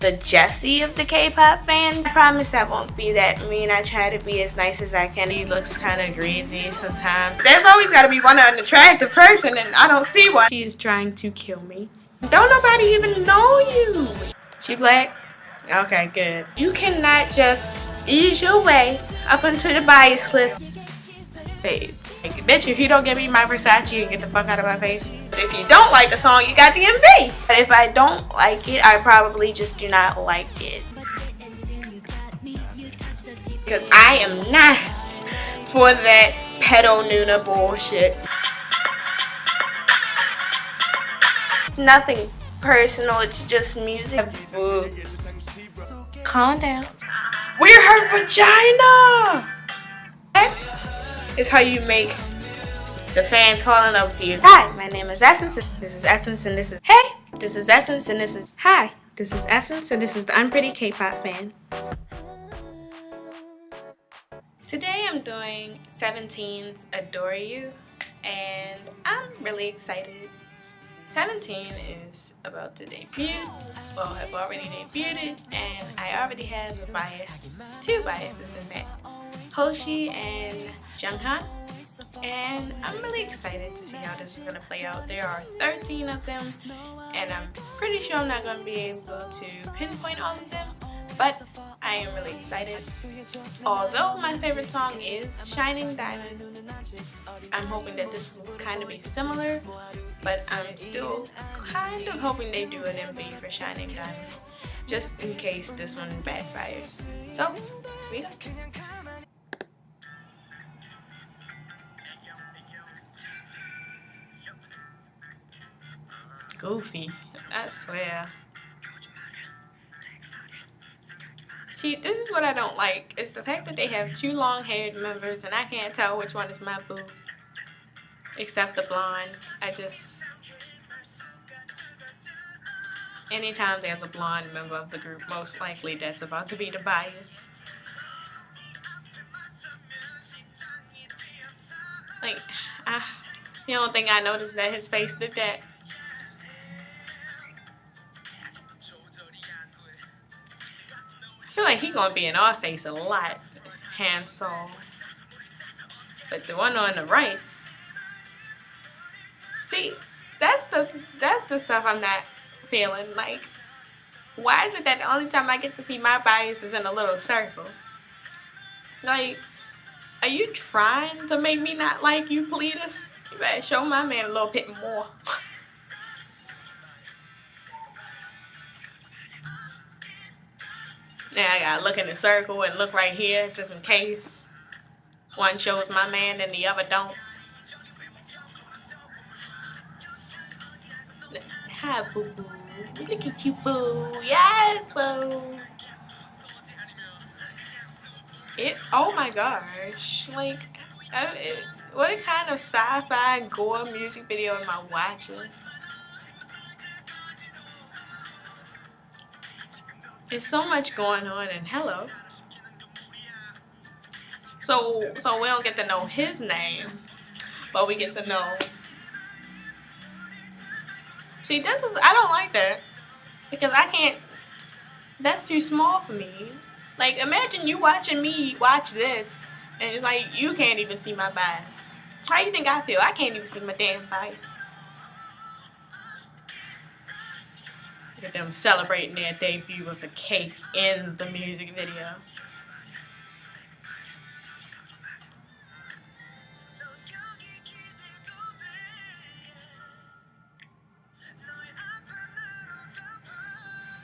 the Jessie of the K-pop fans. I promise I won't be that mean. I try to be as nice as I can. He looks kind of greasy sometimes. There's always got to be one unattractive person, and I don't see one. She is trying to kill me. Don't nobody even know you. She black? Okay, good. You cannot just ease your way up into the bias list. Fades. Like, bitch, if you don't give me my Versace, you can get the fuck out of my face. But if you don't like the song, you got the MV. But if I don't like it, I probably just do not like it. Because I am not for that pedo Nuna bullshit. It's nothing personal, it's just music. Calm down. We're her vagina! That is how you make the fans fall in love with you. Hi, my name is Essence. This is Essence, and this is Hey. This is Essence, and this is Hi. This is Essence, and this is the Unpretty Kpop fan. Today I'm doing 17's Adore You, and I'm really excited. 17 is about to debut. Well, I've already debuted it, and I already have a bias. Two biases in fact. Hoshi and Junghan. And I'm really excited to see how this is going to play out. There are 13 of them, and I'm pretty sure I'm not going to be able to pinpoint all of them, but I am really excited. Although my favorite song is Shining Diamond, I'm hoping that this will kind of be similar, but I'm still kind of hoping they do an MV for Shining Diamond, just in case this one backfires. So, here we go. Goofy, I swear. See, this is what I don't like, is the fact that they have two long-haired members and I can't tell which one is my boo. Except the blonde. Anytime there's a blonde member of the group, most likely that's about to be the bias. Like, you don't think I noticed that his face did that? I feel like he's gonna be in our face a lot, handsome. But the one on the right, see, that's the stuff I'm not feeling. Like, why is it that the only time I get to see my bias is in a little circle? Like, are you trying to make me not like you, Pledis? You better show my man a little bit more. Now I gotta look in the circle and look right here just in case one shows my man and the other don't. Hi, boo boo. Look at you, boo. Yes, boo. Oh my gosh. Like, what kind of sci-fi gore music video am I watching? There's so much going on, and hello. So we don't get to know his name, but we get to know. See, I don't like that, because I can't, that's too small for me. Like, imagine you watching me watch this, and it's like, you can't even see my bias. How do you think I feel? I can't even see my damn bias. Look at them celebrating their debut with a cake in the music video.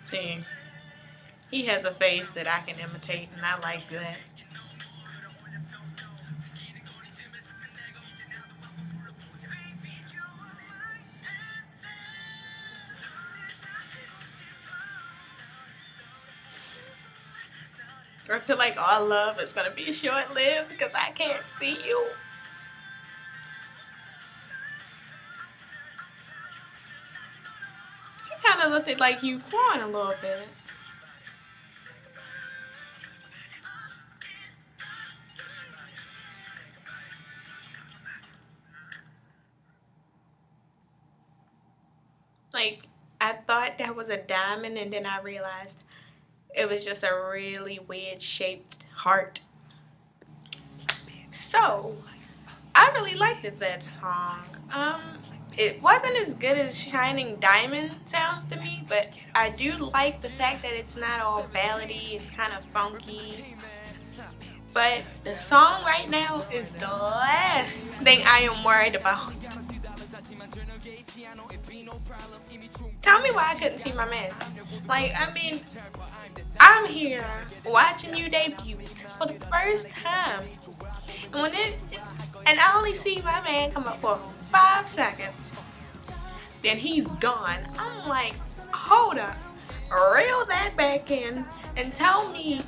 See, he has a face that I can imitate, and I like that. I feel like our love is going to be short-lived because I can't see you. He kind of looked like you crying a little bit. Like, I thought that was a diamond, and then I realized it was just a really weird shaped heart. So I really liked that song. It wasn't as good as Shining Diamond sounds to me, but I do like the fact that it's not all ballady, it's kind of funky. But the song right now is the last thing I am worried about. Tell me why I couldn't see my man. Like, I mean, I'm here watching you debut for the first time. And I only see my man come up for 5 seconds. Then he's gone. I'm like, hold up. Reel that back in and tell me,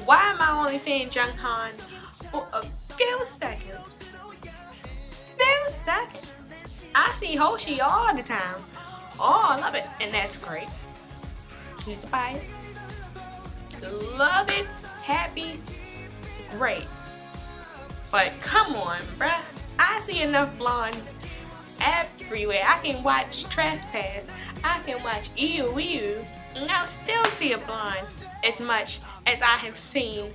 why am I only seeing Junghan for a few seconds? Few seconds. I see Hoshi all the time. Oh, I love it. And that's great. He's biased. Love it. Happy. Great. But come on, bruh. I see enough blondes everywhere. I can watch Trespass. I can watch Ew Ew. And I'll still see a blonde as much as I have seen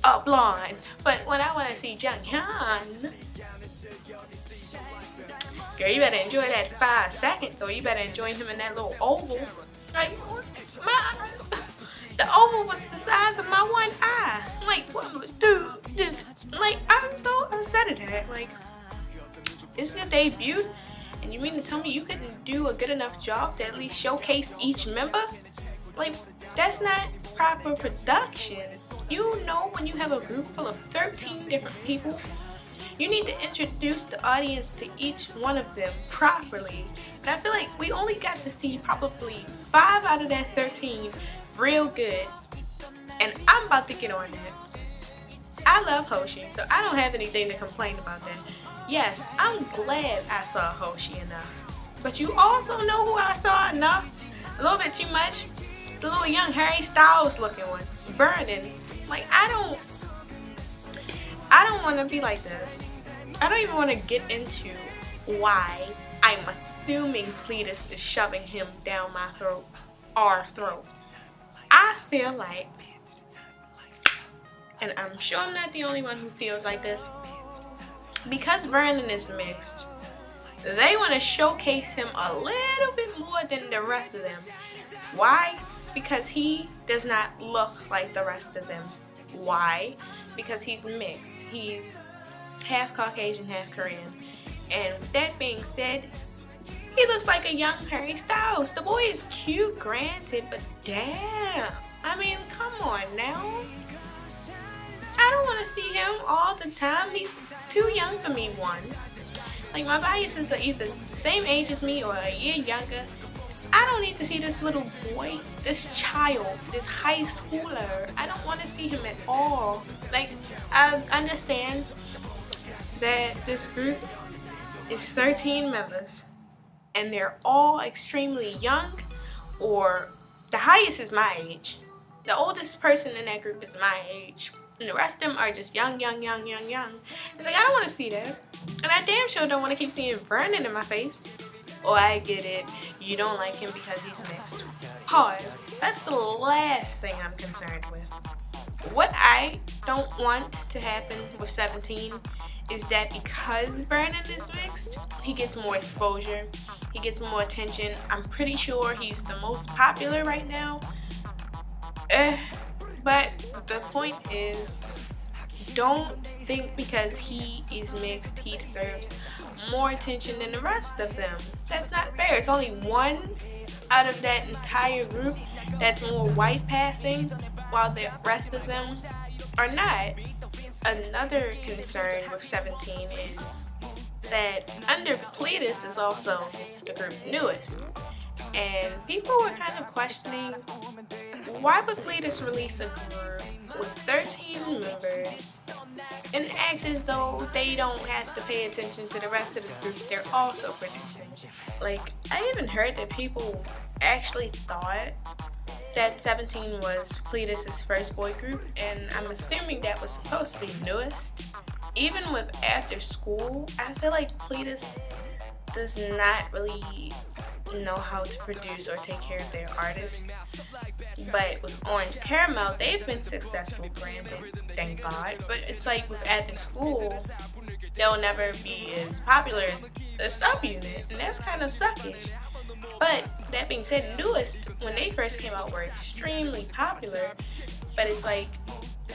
a blonde. But when I want to see Junghan, girl, you better enjoy that 5 seconds, or you better enjoy him in that little oval. Like, the oval was the size of my one eye. Like, what, dude? Like, I'm so upset at that. Like, it's the debut, and you mean to tell me you couldn't do a good enough job to at least showcase each member? Like, that's not proper production. You know, when you have a group full of 13 different people, you need to introduce the audience to each one of them properly. And I feel like we only got to see probably 5 out of that 13 real good. And I'm about to get on that. I love Hoshi, so I don't have anything to complain about that. Yes, I'm glad I saw Hoshi enough. But you also know who I saw enough? A little bit too much? The little young Harry Styles looking one. Vernon. Like, I don't want to be like this. I don't even want to get into why I'm assuming Pledis is shoving him down my throat. Our throat. I feel like, and I'm sure I'm not the only one who feels like this, because Vernon is mixed, they want to showcase him a little bit more than the rest of them. Why? Because he does not look like the rest of them. Why? Because he's mixed. He's half Caucasian, half Korean. And with that being said, he looks like a young Harry Styles. The boy is cute, granted, but damn. I mean, come on now. I don't want to see him all the time. He's too young for me, one. Like, my biases are either the same age as me or a year younger. I don't need to see this little boy, this child, this high schooler. I don't want to see him at all. Like, I understand that this group is 13 members and they're all extremely young, or the highest is my age. The oldest person in that group is my age. And the rest of them are just young. It's like, I don't want to see that. And I damn sure don't want to keep seeing Vernon in my face. Oh, I get it. You don't like him because he's mixed. Pause. That's the last thing I'm concerned with. What I don't want to happen with 17 is that because Vernon is mixed, he gets more exposure. He gets more attention. I'm pretty sure he's the most popular right now. But the point is, don't think because he is mixed, he deserves more attention than the rest of them. That's not fair. It's only one out of that entire group that's more white passing, while the rest of them are not. Another concern with 17 is that under Pledis is also the group newest. And people were kind of questioning, why would Pledis release a group with 13 members and act as though they don't have to pay attention to the rest of the groups they're also producing? Like, I even heard that people actually thought that 17 was Pledis' first boy group, and I'm assuming that was supposed to be newest. Even with After School, I feel like Pledis does not really know how to produce or take care of their artists. But with Orange Caramel, they've been successful, granted, thank God. But it's like with At The School, they'll never be as popular as the subunit, and that's kind of sucky. But that being said, Newest, when they first came out, were extremely popular. But it's like,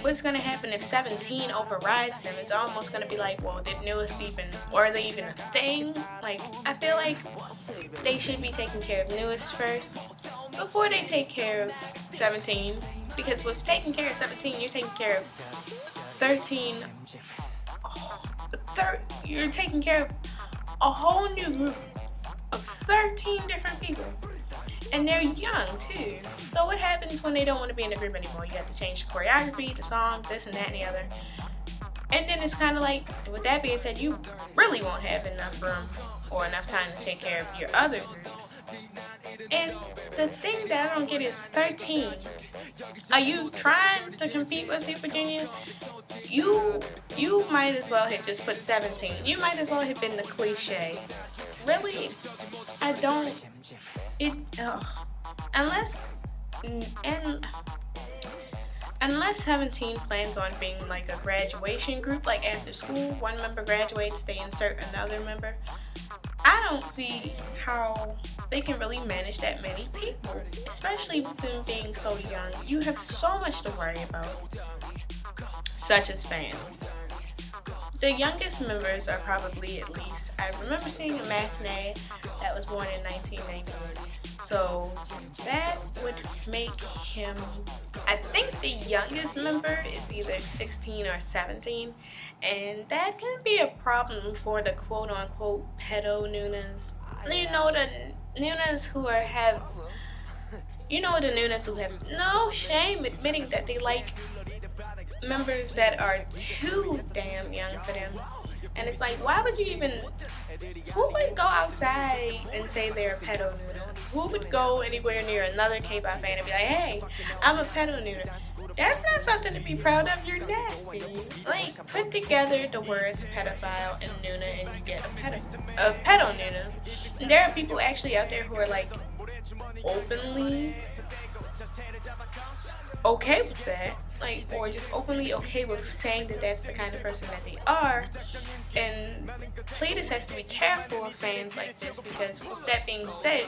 what's gonna happen if 17 overrides them? It's almost gonna be like, well, did Newest even, or are they even a thing? Like, I feel like they should be taking care of Newest first before they take care of 17. Because with taking care of 17, you're taking care of 13. You're taking care of a whole new group of 13 different people. And they're young too. So what happens when they don't want to be in the group anymore? You have to change the choreography, the song, this and that and the other. And then it's kind of like, with that being said, you really won't have enough room or enough time to take care of your other groups. And the thing that I don't get is 13. Are you trying to compete with Super Junior? You might as well have just put 17. You might as well have been the cliche. Really? I don't. Unless 17 plans on being like a graduation group, like after school, one member graduates, they insert another member. I don't see how they can really manage that many people, especially with them being so young. You have so much to worry about, such as fans. The youngest members are probably at least, I remember seeing a Matinee that was born in 1991. So that would make him, I think the youngest member is either 16 or 17. And that can be a problem for the quote unquote pedo Nunas. You know the Nunas who have no shame admitting that they like members that are too damn young for them. And it's like, why would you even, who would go outside and say they're a pedo Nuna? Who would go anywhere near another K-pop fan and be like, hey, I'm a pedo Nuna? That's not something to be proud of, you're nasty. Like, put together the words pedophile and Nuna and you get a pedo Nuna. And there are people actually out there who are like openly okay with that, like, or just openly okay with saying that that's the kind of person that they are. And Pledis has to be careful of fans like this, because with that being said,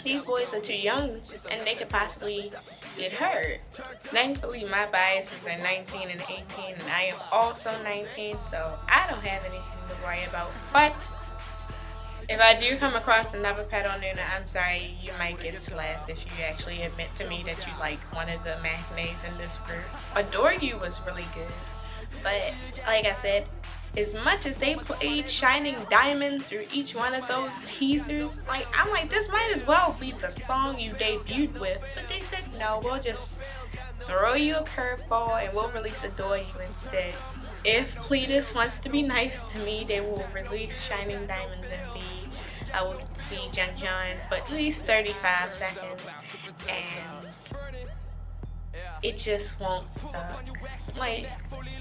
these boys are too young and they could possibly get hurt. Thankfully, my biases are 19 and 18, and I am also 19, so I don't have anything to worry about. But if I do come across another pedo Nuna, I'm sorry, you might get slapped if you actually admit to me that you like one of the Matinees in this group. Adore You was really good, but like I said, as much as they played Shining Diamond through each one of those teasers, like, I'm like, this might as well be the song you debuted with. But they said, no, we'll just throw you a curveball and we'll release Adore You instead. If Pledis wants to be nice to me, they will release Shining Diamonds and I will see Junghyun for at least 35 seconds, and it just won't suck. Like,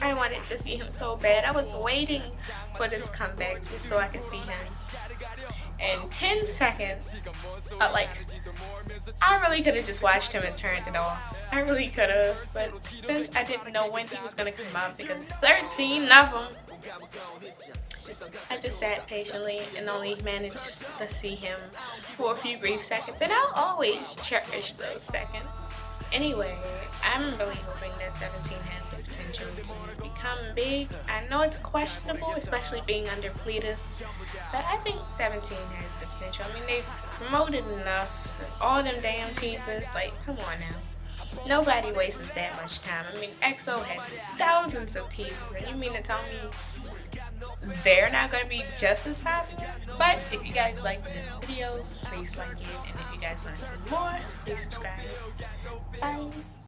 I wanted to see him so bad. I was waiting for this comeback just so I could see him. And 10 seconds, I really could have just watched him and turned it off. I really could have, but since I didn't know when he was going to come out, because 13 of them, I just sat patiently and only managed to see him for a few brief seconds, and I'll always cherish those seconds. Anyway, I'm really hoping that 17 has the potential to become big. I know it's questionable, especially being under Pledis, but I think 17 has the potential. I mean, they've promoted enough, all them damn teasers, like, come on now. Nobody wastes that much time. I mean, EXO had thousands of teasers, and you mean to tell me they're not going to be just as popular? But if you guys like this video, please like it, and if you guys want to see more, please subscribe. Bye.